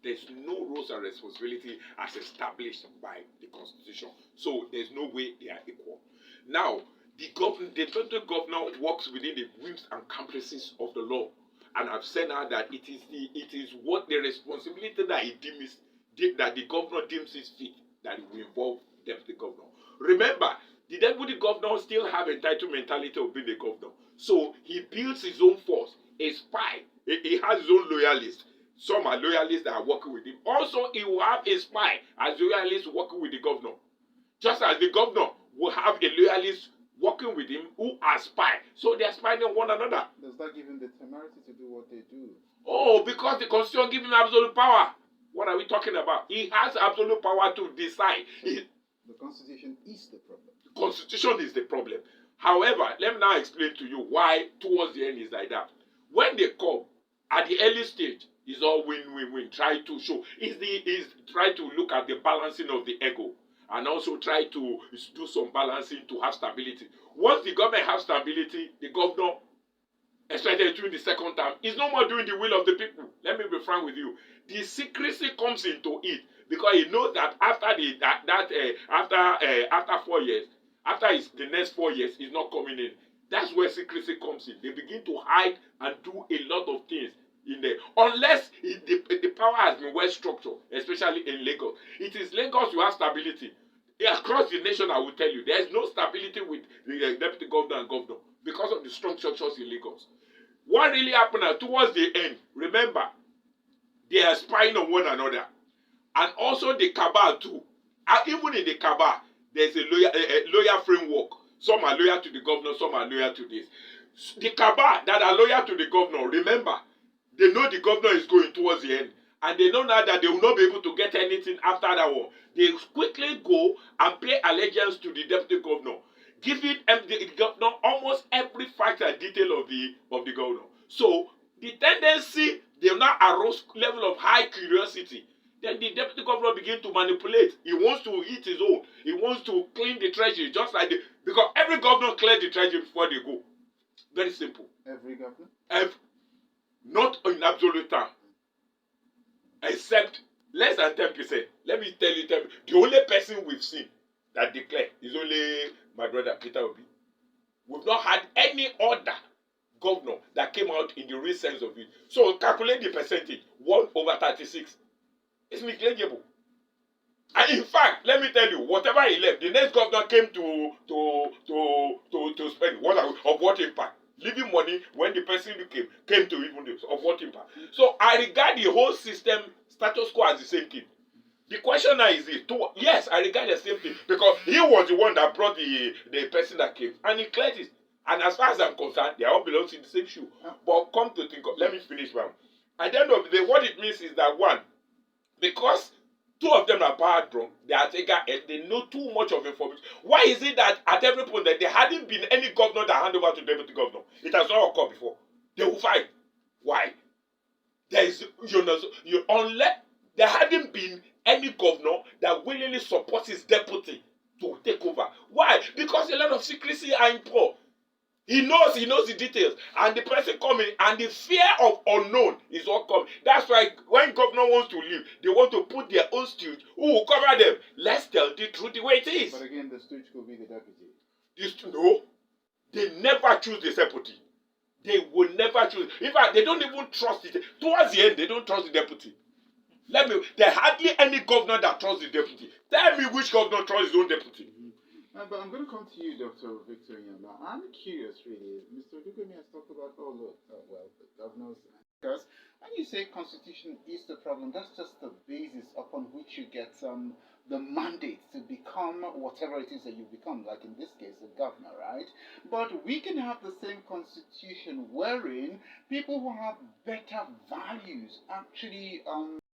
There's no roles and responsibility as established by the Constitution. So there's no way they are equal. Now, the deputy governor works within the whims and caprices of the law. And I've said now that it is what the responsibility that that the governor deems his fit that it will involve deputy governor. Remember, the deputy governor still have entitled mentality of being a governor. So he builds his own force, a spy. He has his own loyalists. Some are loyalists that are working with him. Also, he will have a spy as loyalists working with the governor. Just as the governor will have a loyalist working with him who are spy. So they are spying on one another. Does that give him the temerity to do what they do? Oh, because the Constitution gives him absolute power. What are we talking about? He has absolute power to decide. The Constitution is the problem. The Constitution is the problem. However, let me now explain to you why towards the end is like that. When they come, at the early stage, it's all win-win-win. Try to show. Try to look at the balancing of the ego. And also try to do some balancing to have stability. Once the government has stability, the governor, especially during the second term, is no more doing the will of the people. Let me be frank with you. The secrecy comes into it because he knows that after 4 years, after the next 4 years, he's not coming in. That's where secrecy comes in. They begin to hide and do a lot of things in there. Unless the power has been well structured, especially in Lagos. It is Lagos you have stability. Across the nation, I will tell you, there is no stability with the deputy governor and governor because of the strong structures in Lagos. What really happened towards the end, remember, they are spying on one another. And also the cabal too. Even in the cabal, there's a loyal framework. Some are loyal to the governor, some are loyal to this. The cabal that are loyal to the governor, remember, they know the governor is going towards the end. And they know now that they will not be able to get anything after that one. They quickly go and pay allegiance to the deputy governor, giving the governor almost every fact and detail of the governor. So the tendency, they now arouse level of high curiosity. Then the deputy governor begin to manipulate. He wants to eat his own. He wants to clean the treasury, just like because every governor clears the treasury before they go. Very simple. Every governor? Not in absolute term. Except less than 10%. Let me tell you, the only person we've seen that declared is only my brother Peter Obi. We've not had any other governor that came out in the real sense of it. So calculate the percentage. 1/36. It's negligible. And in fact, let me tell you, whatever he left, the next governor came to spend of what impact? Leaving money when the person came to even this, of what impact? So I regard the whole system status quo as the same thing. The question now is yes, I regard the same thing because he was the one that brought the person that came and he cleared it. And as far as I'm concerned, they all belong in the same shoe. But come to think of, let me finish one. At the end of the day, what it means is that one, because two of them are power drunk, they know too much of information. Why is it that at every point that there hadn't been any governor that handed over to deputy governor? It has not occurred before. They will fight. Why? There is, unless there hadn't been any governor that willingly supports his deputy to take over. Why? Because a lot of secrecy are in pour. He knows the details. And the person coming, and the fear of unknown is what coming. That's why when governor wants to leave, they want to put their own stooge who will cover them. Let's tell the truth the way it is. But again, the stooge could be the deputy. No. They never choose the deputy. They will never choose. In fact, they don't even trust it. Towards the end, they don't trust the deputy. There's hardly any governor that trusts the deputy. Tell me which governor trusts his own deputy. But I'm going to come to you, Dr. Victor Nyamba. I'm curious, really. Mr. Dugemi has talked about, the governors. Because when you say constitution is the problem, that's just the basis upon which you get the mandate to become whatever it is that you become, like in this case, a governor, right? But we can have the same constitution wherein people who have better values actually